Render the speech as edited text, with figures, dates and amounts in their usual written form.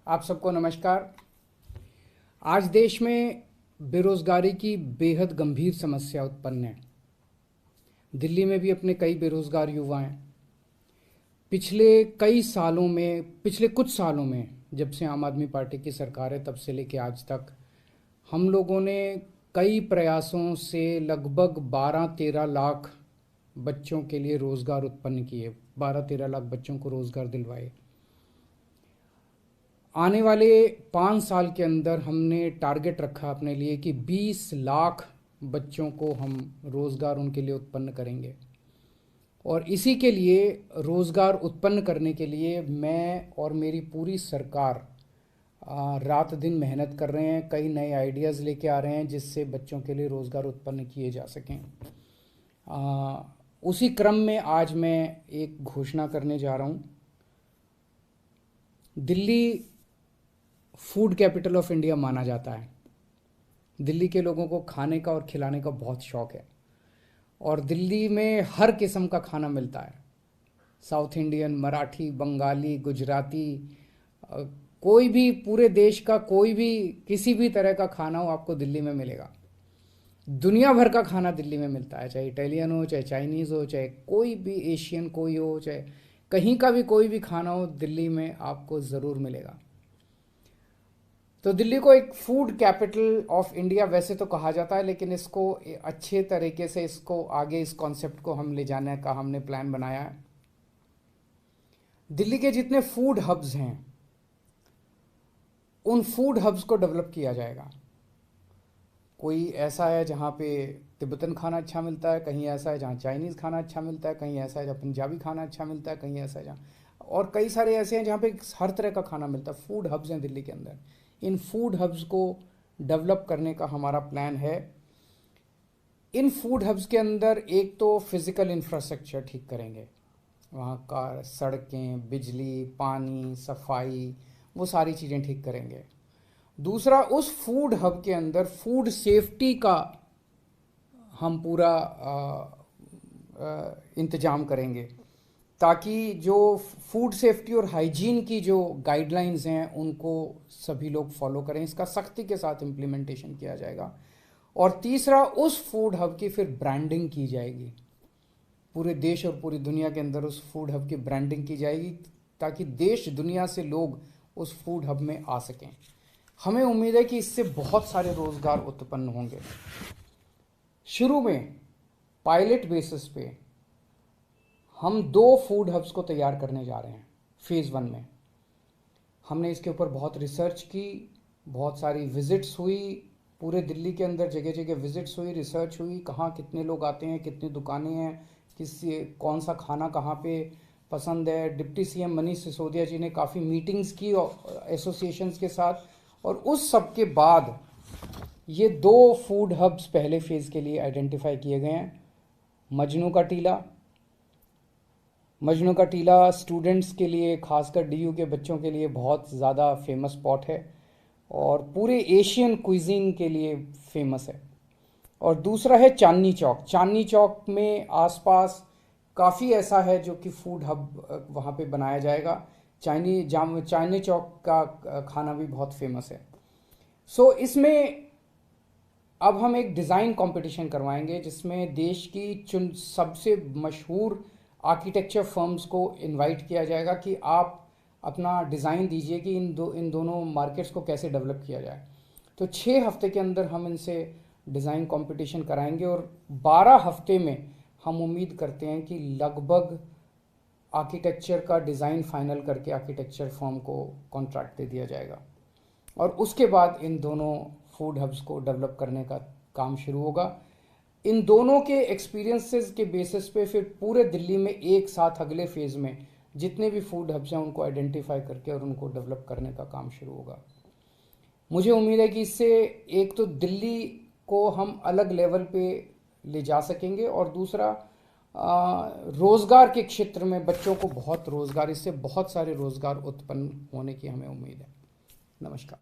आप सबको नमस्कार। आज देश में बेरोजगारी की बेहद गंभीर समस्या उत्पन्न है। दिल्ली में भी अपने कई बेरोजगार युवा हैं। पिछले कुछ सालों में जब से आम आदमी पार्टी की सरकार है तब से लेकर आज तक हम लोगों ने कई प्रयासों से लगभग 12-13 लाख बच्चों के लिए रोज़गार उत्पन्न किए, 12-13 लाख बच्चों को रोज़गार दिलवाए। आने वाले 5 साल के अंदर हमने टारगेट रखा अपने लिए कि 20 लाख बच्चों को हम रोज़गार उनके लिए उत्पन्न करेंगे। और इसी के लिए, रोज़गार उत्पन्न करने के लिए मैं और मेरी पूरी सरकार रात दिन मेहनत कर रहे हैं। कई नए आइडियाज़ लेके आ रहे हैं जिससे बच्चों के लिए रोज़गार उत्पन्न किए जा सकें। उसी क्रम में आज मैं एक घोषणा करने जा रहा हूँ। Delhi food capital of India माना जाता है। दिल्ली के लोगों को खाने का और खिलाने का बहुत शौक़ है और दिल्ली में हर किस्म का खाना मिलता है। साउथ इंडियन, मराठी, बंगाली, गुजराती, कोई भी, पूरे देश का कोई भी किसी भी तरह का खाना हो आपको दिल्ली में मिलेगा। दुनिया भर का खाना दिल्ली में मिलता है, चाहे इटालियन हो, चाहे चाइनीज़ हो, चाहे कोई भी एशियन कोई हो, चाहे कहीं का भी कोई भी खाना हो, दिल्ली में आपको ज़रूर मिलेगा। तो दिल्ली को एक फूड कैपिटल ऑफ इंडिया वैसे तो कहा जाता है, लेकिन इसको अच्छे तरीके से इस कॉन्सेप्ट को हम ले जाने का हमने प्लान बनाया है। दिल्ली के जितने फूड हब्स हैं उन फूड हब्स को डेवलप किया जाएगा। कोई ऐसा है जहाँ पे तिब्बतन खाना अच्छा मिलता है, कहीं ऐसा है जहाँ चाइनीज़ खाना अच्छा मिलता है, कहीं ऐसा है जहाँ पंजाबी खाना अच्छा मिलता है, कहीं ऐसा है जहाँ, और कई सारे ऐसे हैं जहाँ पे हर तरह का खाना मिलता है। फूड हब्स हैं दिल्ली के अंदर। इन फूड हब्स को डेवलप करने का हमारा प्लान है। इन फूड हब्स के अंदर एक तो फिज़िकल इंफ्रास्ट्रक्चर ठीक करेंगे, वहाँ का सड़कें, बिजली, पानी, सफाई, वो सारी चीज़ें ठीक करेंगे। दूसरा, उस फूड हब के अंदर फूड सेफ्टी का हम पूरा इंतज़ाम करेंगे ताकि जो फूड सेफ्टी और हाइजीन की जो गाइडलाइंस हैं उनको सभी लोग फॉलो करें। इसका सख्ती के साथ इम्प्लीमेंटेशन किया जाएगा। और तीसरा, उस फूड हब की फिर ब्रांडिंग की जाएगी। पूरे देश और पूरी दुनिया के अंदर उस फूड हब की ब्रांडिंग की जाएगी ताकि देश दुनिया से लोग उस फूड हब में आ सकें। हमें उम्मीद है कि इससे बहुत सारे रोज़गार उत्पन्न होंगे। शुरू में पायलट बेसिस पे हम 2 फूड हब्स को तैयार करने जा रहे हैं। फेज़ 1 में हमने इसके ऊपर बहुत रिसर्च की, बहुत सारी विज़िट्स हुई, पूरे दिल्ली के अंदर जगह जगह विज़िट्स हुई, रिसर्च हुई, कहाँ कितने लोग आते हैं, कितनी दुकानें हैं, कौन सा खाना कहाँ पे पसंद है। डिप्टी सीएम मनीष सिसोदिया जी ने काफ़ी मीटिंग्स की एसोसिएशंस के साथ, और उस सब के बाद ये 2 फूड हब्स पहले फेज़ के लिए आइडेंटिफाई किए गए हैं। मजनू का टीला स्टूडेंट्स के लिए, खासकर डीयू के बच्चों के लिए बहुत ज़्यादा फेमस स्पॉट है और पूरे एशियन क्विजीन के लिए फेमस है। और दूसरा है चांदनी चौक। चांदनी चौक में आसपास काफ़ी ऐसा है जो कि फूड हब वहाँ पे बनाया जाएगा। चांदनी चौक का खाना भी बहुत फेमस है। सो इसमें अब हम एक डिज़ाइन कंपटीशन करवाएंगे जिसमें देश की सबसे मशहूर आर्किटेक्चर फर्म्स को इनवाइट किया जाएगा कि आप अपना डिज़ाइन दीजिए कि इन दोनों मार्केट्स को कैसे डेवलप किया जाए। तो 6 हफ्ते के अंदर हम इनसे डिज़ाइन कंपटीशन कराएंगे और 12 हफ्ते में हम उम्मीद करते हैं कि लगभग आर्किटेक्चर का डिज़ाइन फाइनल करके आर्किटेक्चर फर्म को कॉन्ट्रैक्ट दे दिया जाएगा और उसके बाद इन दोनों फूड हब्स को डेवलप करने का काम शुरू होगा। इन दोनों के एक्सपीरियंसेस के बेसिस पे फिर पूरे दिल्ली में एक साथ अगले फेज़ में जितने भी फूड हब्स हैं उनको आइडेंटिफाई करके और उनको डेवलप करने का काम शुरू होगा। मुझे उम्मीद है कि इससे एक तो दिल्ली को हम अलग लेवल पे ले जा सकेंगे और दूसरा, रोज़गार के क्षेत्र में बच्चों को बहुत रोज़गार, इससे बहुत सारे रोज़गार उत्पन्न होने की हमें उम्मीद है। नमस्कार।